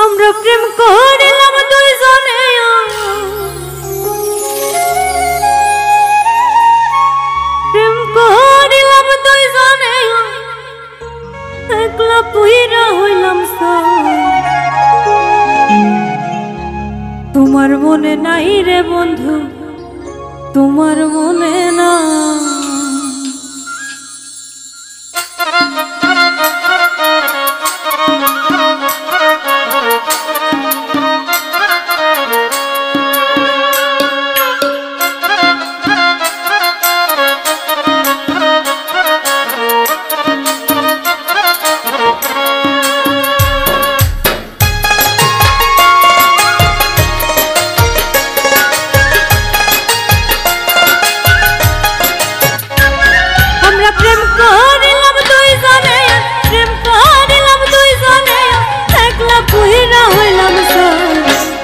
আমরা প্রেম করিলাম দুইজনে, প্রেম করিলাম দুইজনে, একলা পুইরা হইলাম তোমার মনে নাই রে বন্ধু, তোমার মনে না।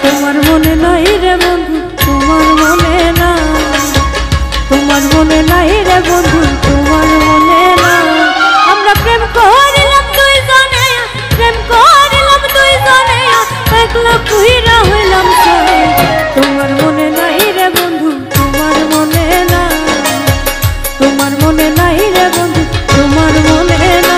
তোমার মনে নাই রে বন্ধু, তোমার মনে না। তোমার মনে নাই রে বন্ধু, তোমার মনে না। আমরা প্রেম করিলাম দুইজনে, প্রেম করিলাম দুইজনে, একলা পুইরা হইলাম তোমার মনে নাই রে বন্ধু, তোমার মনে না। তোমার মনে নাই রে বন্ধু, তোমার মনে না।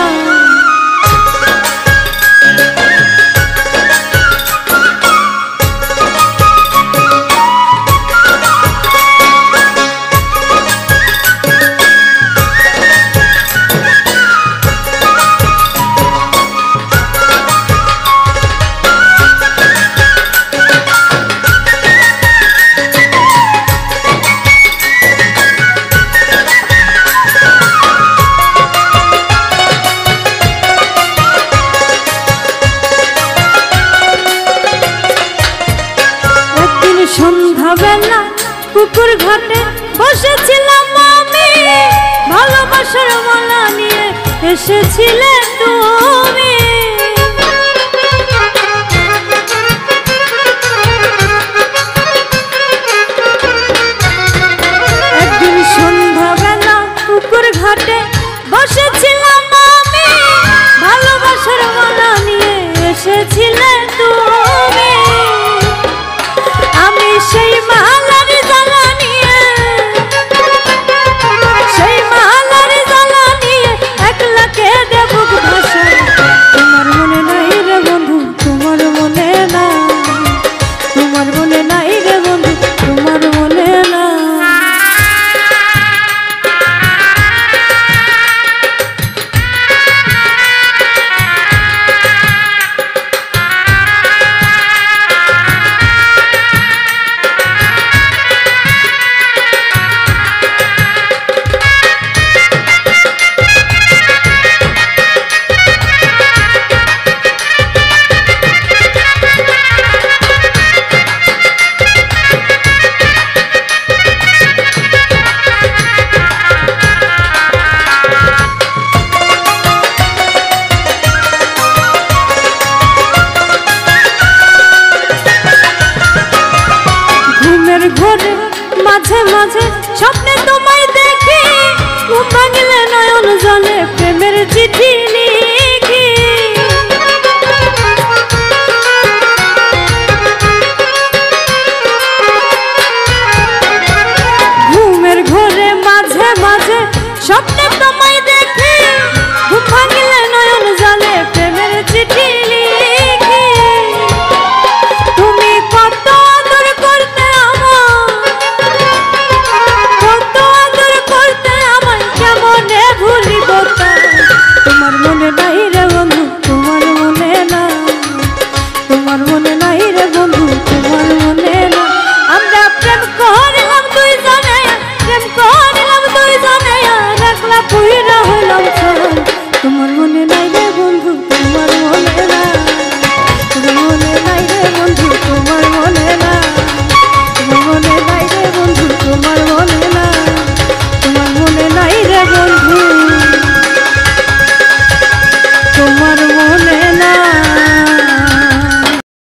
সন্ধ্যাবেলা পুকুর ঘাটে বসেছিলাম আমি, ভালোবাসার মালা নিয়ে এসেছিলে তুমি। একদিন সন্ধ্যাবেলা পুকুর ঘাটে বসেছিলাম আমি, ভালোবাসার মালা নিয়ে এসেছিলে তুমি। আমি সেই মালার জ্বালা নিয়ে, সেই মালার জ্বালা নিয়ে একলা কেঁদে বুক ভাসাই। তোমার মনে নাই রে বন্ধু, তোমার মনে না। তোমার মনে নাই রে বন্ধু, তোমার মনে না। ঘরে মাঝে মাঝে স্বপ্নে